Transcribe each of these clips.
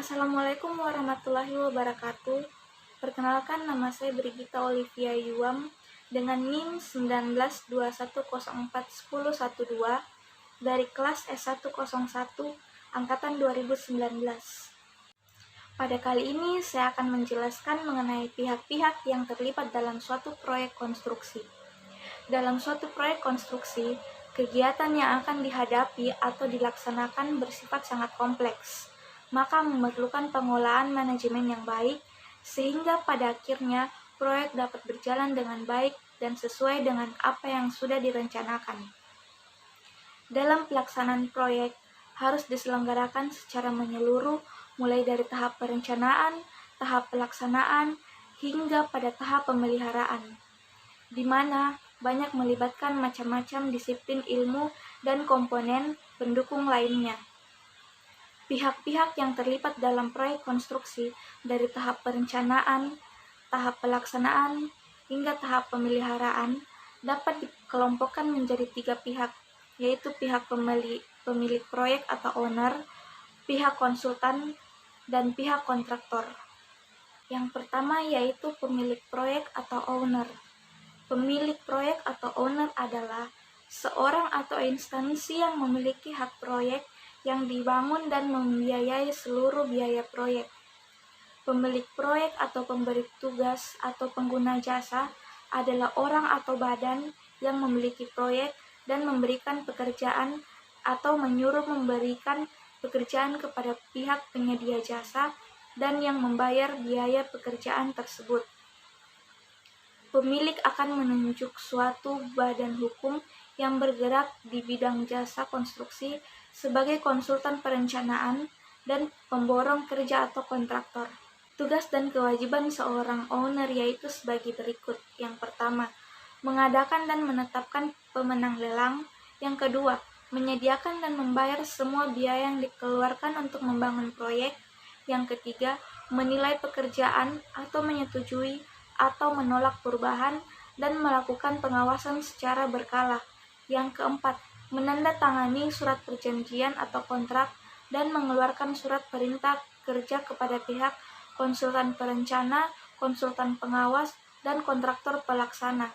Assalamualaikum warahmatullahi wabarakatuh. Perkenalkan, nama saya Brigita Olivia Yuam dengan NIM 1921041012 dari kelas S101 angkatan 2019. Pada kali ini saya akan menjelaskan mengenai pihak-pihak yang terlibat dalam suatu proyek konstruksi. Dalam suatu proyek konstruksi, kegiatan yang akan dihadapi atau dilaksanakan bersifat sangat kompleks, maka memerlukan pengolahan manajemen yang baik, sehingga pada akhirnya proyek dapat berjalan dengan baik dan sesuai dengan apa yang sudah direncanakan. Dalam pelaksanaan proyek, harus diselenggarakan secara menyeluruh, mulai dari tahap perencanaan, tahap pelaksanaan, hingga pada tahap pemeliharaan, di mana banyak melibatkan macam-macam disiplin ilmu dan komponen pendukung lainnya. Pihak-pihak yang terlibat dalam proyek konstruksi dari tahap perencanaan, tahap pelaksanaan, hingga tahap pemeliharaan dapat dikelompokkan menjadi 3 pihak, yaitu pihak pemilik proyek atau owner, pihak konsultan, dan pihak kontraktor. Yang pertama yaitu pemilik proyek atau owner. Pemilik proyek atau owner adalah seorang atau instansi yang memiliki hak proyek yang dibangun dan membiayai seluruh biaya proyek. Pemilik proyek atau pemberi tugas atau pengguna jasa adalah orang atau badan yang memiliki proyek dan memberikan pekerjaan atau menyuruh memberikan pekerjaan kepada pihak penyedia jasa dan yang membayar biaya pekerjaan tersebut. Pemilik akan menunjuk suatu badan hukum yang bergerak di bidang jasa konstruksi sebagai konsultan perencanaan dan pemborong kerja atau kontraktor. Tugas dan kewajiban seorang owner yaitu sebagai berikut. Yang pertama, mengadakan dan menetapkan pemenang lelang. Yang kedua, menyediakan dan membayar semua biaya yang dikeluarkan untuk membangun proyek. Yang ketiga, menilai pekerjaan atau menyetujui atau menolak perubahan dan melakukan pengawasan secara berkala. Yang keempat, menandatangani surat perjanjian atau kontrak dan mengeluarkan surat perintah kerja kepada pihak konsultan perencana, konsultan pengawas, dan kontraktor pelaksana.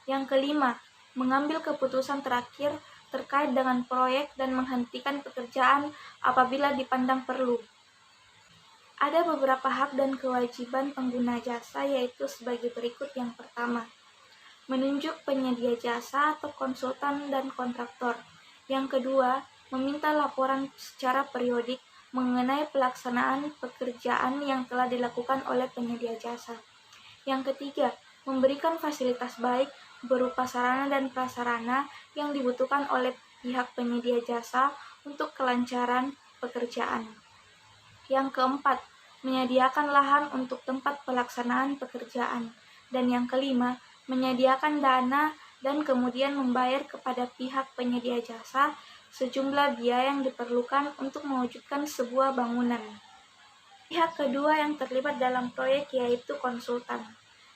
Yang kelima, mengambil keputusan terakhir terkait dengan proyek dan menghentikan pekerjaan apabila dipandang perlu. Ada beberapa hak dan kewajiban pengguna jasa yaitu sebagai berikut. Yang pertama, menunjuk penyedia jasa atau konsultan dan kontraktor. Yang kedua, meminta laporan secara periodik mengenai pelaksanaan pekerjaan yang telah dilakukan oleh penyedia jasa. Yang ketiga, memberikan fasilitas baik berupa sarana dan prasarana yang dibutuhkan oleh pihak penyedia jasa untuk kelancaran pekerjaan. Yang keempat, menyediakan lahan untuk tempat pelaksanaan pekerjaan. Dan yang kelima, menyediakan dana dan kemudian membayar kepada pihak penyedia jasa sejumlah biaya yang diperlukan untuk mewujudkan sebuah bangunan. Pihak kedua yang terlibat dalam proyek yaitu konsultan.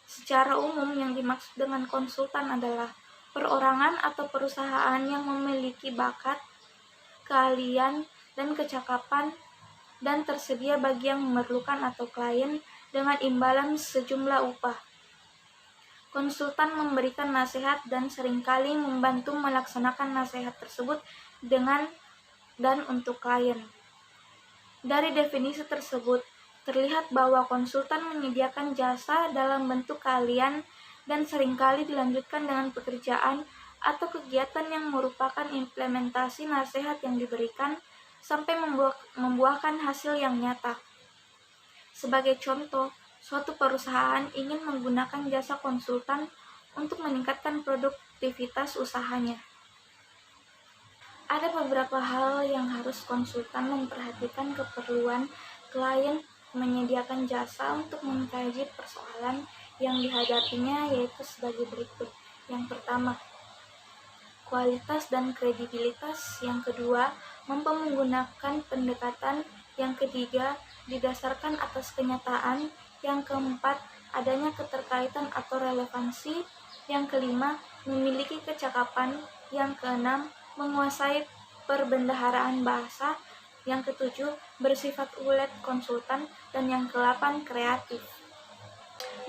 Secara umum yang dimaksud dengan konsultan adalah perorangan atau perusahaan yang memiliki bakat, keahlian, dan kecakapan dan tersedia bagi yang memerlukan atau klien dengan imbalan sejumlah upah. Konsultan memberikan nasihat dan seringkali membantu melaksanakan nasihat tersebut dengan dan untuk klien. Dari definisi tersebut, terlihat bahwa konsultan menyediakan jasa dalam bentuk keahlian dan seringkali dilanjutkan dengan pekerjaan atau kegiatan yang merupakan implementasi nasihat yang diberikan sampai membuahkan hasil yang nyata. Sebagai contoh, suatu perusahaan ingin menggunakan jasa konsultan untuk meningkatkan produktivitas usahanya. Ada beberapa hal yang harus konsultan memperhatikan keperluan klien menyediakan jasa untuk mengkaji persoalan yang dihadapinya yaitu sebagai berikut. Yang pertama, kualitas dan kredibilitas. Yang kedua, mampu menggunakan pendekatan. Yang ketiga, didasarkan atas kenyataan. Yang keempat, adanya keterkaitan atau relevansi. Yang kelima, memiliki kecakapan. Yang keenam, menguasai perbendaharaan bahasa. Yang ketujuh, bersifat ulet konsultan. Dan yang ke-8, kreatif.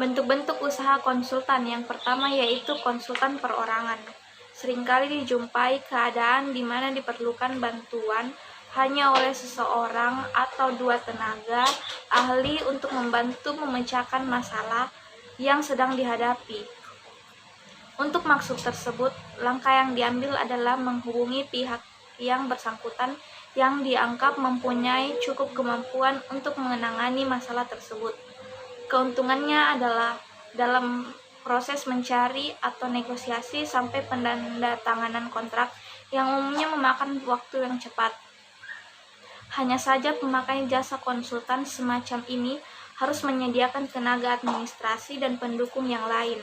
Bentuk-bentuk usaha konsultan yang pertama yaitu konsultan perorangan. Seringkali dijumpai keadaan di mana diperlukan bantuan hanya oleh seseorang atau dua tenaga ahli untuk membantu memecahkan masalah yang sedang dihadapi. Untuk maksud tersebut, langkah yang diambil adalah menghubungi pihak yang bersangkutan yang dianggap mempunyai cukup kemampuan untuk menangani masalah tersebut. Keuntungannya adalah dalam proses mencari atau negosiasi sampai penandatanganan kontrak yang umumnya memakan waktu yang cepat. Hanya saja pemakai jasa konsultan semacam ini harus menyediakan tenaga administrasi dan pendukung yang lain.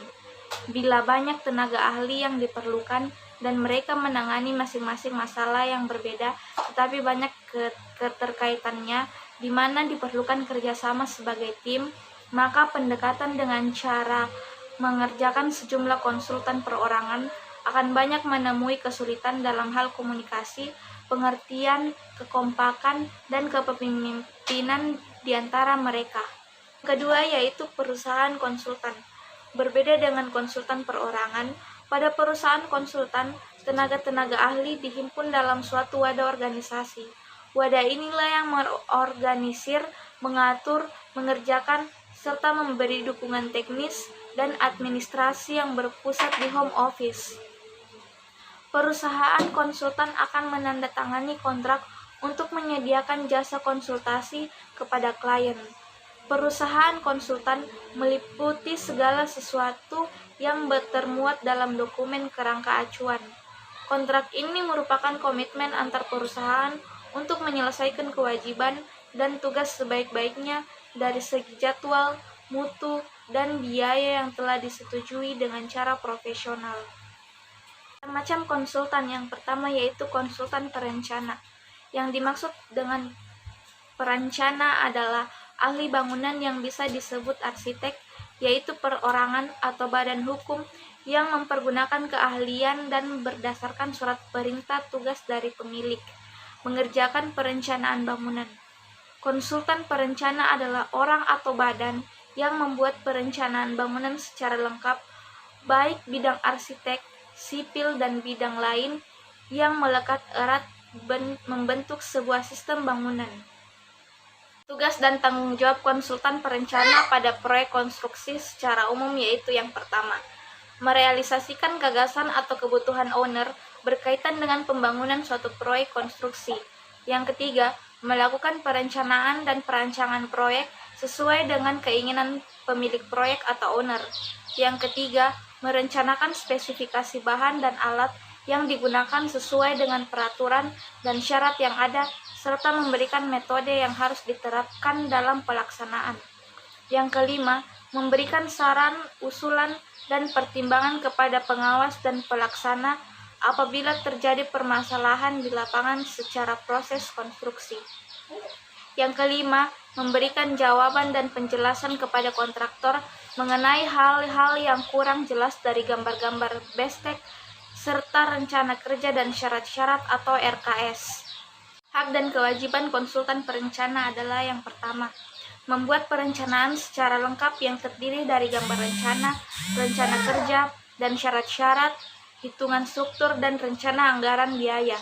Bila banyak tenaga ahli yang diperlukan dan mereka menangani masing-masing masalah yang berbeda, tetapi banyak keterkaitannya di mana diperlukan kerjasama sebagai tim, maka pendekatan dengan cara mengerjakan sejumlah konsultan perorangan akan banyak menemui kesulitan dalam hal komunikasi, pengertian, kekompakan, dan kepemimpinan di antara mereka. Kedua yaitu perusahaan konsultan. Berbeda dengan konsultan perorangan, pada perusahaan konsultan, tenaga-tenaga ahli dihimpun dalam suatu wadah organisasi. Wadah inilah yang mengorganisir, mengatur, mengerjakan, serta memberi dukungan teknis dan administrasi yang berpusat di home office. Perusahaan konsultan akan menandatangani kontrak untuk menyediakan jasa konsultasi kepada klien. Perusahaan konsultan meliputi segala sesuatu yang termuat dalam dokumen kerangka acuan. Kontrak ini merupakan komitmen antar perusahaan untuk menyelesaikan kewajiban dan tugas sebaik-baiknya dari segi jadwal, mutu, dan biaya yang telah disetujui dengan cara profesional. Macam konsultan yang pertama yaitu konsultan perencana. Yang dimaksud dengan perencana adalah ahli bangunan yang bisa disebut arsitek, yaitu perorangan atau badan hukum yang mempergunakan keahlian dan berdasarkan surat perintah tugas dari pemilik, mengerjakan perencanaan bangunan. Konsultan perencana adalah orang atau badan yang membuat perencanaan bangunan secara lengkap, baik bidang arsitek, sipil, dan bidang lain yang melekat erat membentuk sebuah sistem bangunan. Tugas dan tanggung jawab konsultan perencana pada proyek konstruksi secara umum yaitu yang pertama, merealisasikan gagasan atau kebutuhan owner berkaitan dengan pembangunan suatu proyek konstruksi. Yang ketiga, melakukan perencanaan dan perancangan proyek sesuai dengan keinginan pemilik proyek atau owner. Yang ketiga, merencanakan spesifikasi bahan dan alat yang digunakan sesuai dengan peraturan dan syarat yang ada, serta memberikan metode yang harus diterapkan dalam pelaksanaan. Yang kelima, memberikan saran, usulan, dan pertimbangan kepada pengawas dan pelaksana apabila terjadi permasalahan di lapangan secara proses konstruksi. Yang kelima, memberikan jawaban dan penjelasan kepada kontraktor mengenai hal-hal yang kurang jelas dari gambar-gambar bestek serta rencana kerja dan syarat-syarat atau RKS. Hak dan kewajiban konsultan perencana adalah yang pertama, membuat perencanaan secara lengkap yang terdiri dari gambar rencana, rencana kerja, dan syarat-syarat, hitungan struktur, dan rencana anggaran biaya.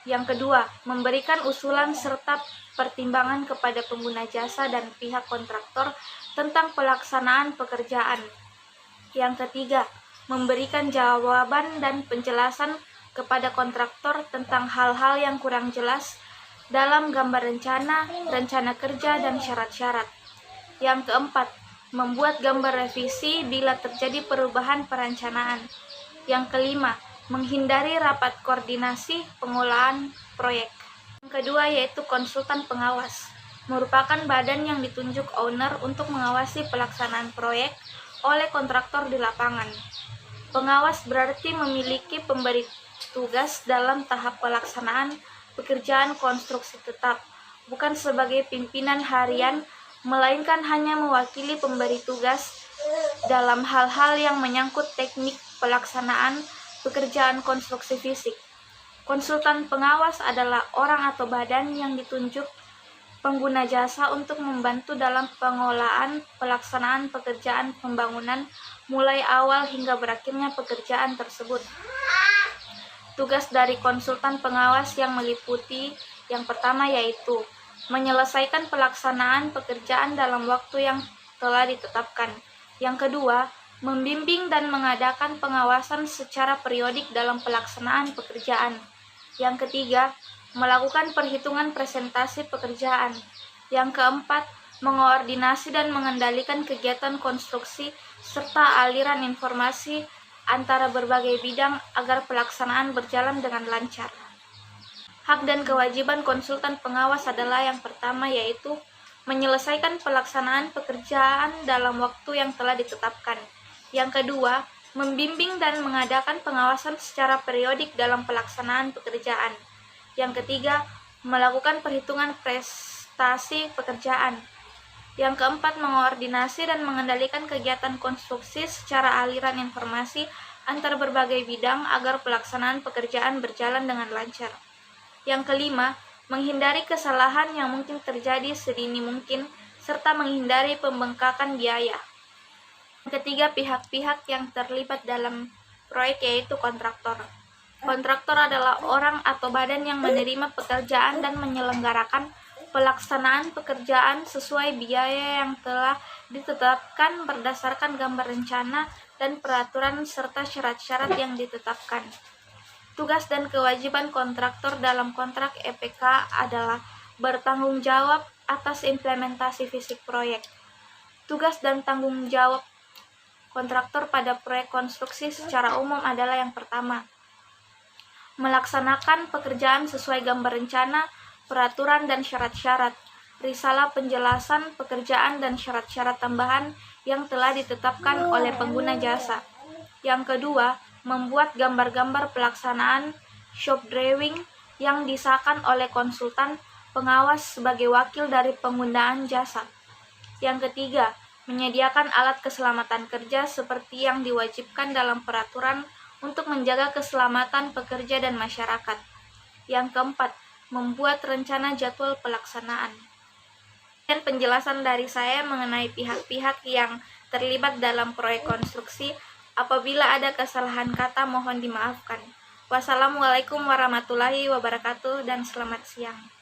Yang kedua, memberikan usulan serta pertimbangan kepada pengguna jasa dan pihak kontraktor tentang pelaksanaan pekerjaan. Yang ketiga, memberikan jawaban dan penjelasan kepada kontraktor tentang hal-hal yang kurang jelas dalam gambar rencana, rencana kerja, dan syarat-syarat. Yang keempat, membuat gambar revisi bila terjadi perubahan perencanaan. Yang kelima, menghindari rapat koordinasi pengelolaan proyek. Yang kedua yaitu konsultan pengawas, merupakan badan yang ditunjuk owner untuk mengawasi pelaksanaan proyek oleh kontraktor di lapangan. Pengawas berarti memiliki pemberi tugas dalam tahap pelaksanaan pekerjaan konstruksi tetap, bukan sebagai pimpinan harian, melainkan hanya mewakili pemberi tugas dalam hal-hal yang menyangkut teknik pelaksanaan pekerjaan konstruksi fisik. Konsultan pengawas adalah orang atau badan yang ditunjuk pengguna jasa untuk membantu dalam pengelolaan pelaksanaan pekerjaan pembangunan mulai awal hingga berakhirnya pekerjaan tersebut. Tugas dari konsultan pengawas yang meliputi yang pertama yaitu menyelesaikan pelaksanaan pekerjaan dalam waktu yang telah ditetapkan. Yang kedua, membimbing dan mengadakan pengawasan secara periodik dalam pelaksanaan pekerjaan. Yang ketiga, melakukan perhitungan presentasi pekerjaan. Yang keempat, mengoordinasi dan mengendalikan kegiatan konstruksi serta aliran informasi antara berbagai bidang agar pelaksanaan berjalan dengan lancar. Hak dan kewajiban konsultan pengawas adalah yang pertama yaitu menyelesaikan pelaksanaan pekerjaan dalam waktu yang telah ditetapkan. Yang kedua, membimbing dan mengadakan pengawasan secara periodik dalam pelaksanaan pekerjaan. Yang ketiga, melakukan perhitungan prestasi pekerjaan. Yang keempat, mengoordinasi dan mengendalikan kegiatan konstruksi secara aliran informasi antar berbagai bidang agar pelaksanaan pekerjaan berjalan dengan lancar. Yang kelima, menghindari kesalahan yang mungkin terjadi sedini mungkin serta menghindari pembengkakan biaya. Yang ketiga, pihak-pihak yang terlibat dalam proyek yaitu kontraktor. Kontraktor adalah orang atau badan yang menerima pekerjaan dan menyelenggarakan pelaksanaan pekerjaan sesuai biaya yang telah ditetapkan berdasarkan gambar rencana dan peraturan serta syarat-syarat yang ditetapkan. Tugas dan kewajiban kontraktor dalam kontrak EPK adalah bertanggung jawab atas implementasi fisik proyek. Tugas dan tanggung jawab kontraktor pada proyek konstruksi secara umum adalah yang pertama, melaksanakan pekerjaan sesuai gambar rencana, peraturan dan syarat-syarat, risalah penjelasan pekerjaan dan syarat-syarat tambahan yang telah ditetapkan oleh pengguna jasa. Yang kedua, membuat gambar-gambar pelaksanaan shop drawing yang disahkan oleh konsultan pengawas sebagai wakil dari penggunaan jasa. Yang ketiga, menyediakan alat keselamatan kerja seperti yang diwajibkan dalam peraturan untuk menjaga keselamatan pekerja dan masyarakat. Yang keempat, membuat rencana jadwal pelaksanaan. Dan penjelasan dari saya mengenai pihak-pihak yang terlibat dalam proyek konstruksi. Apabila ada kesalahan kata mohon dimaafkan. Wassalamualaikum warahmatullahi wabarakatuh dan selamat siang.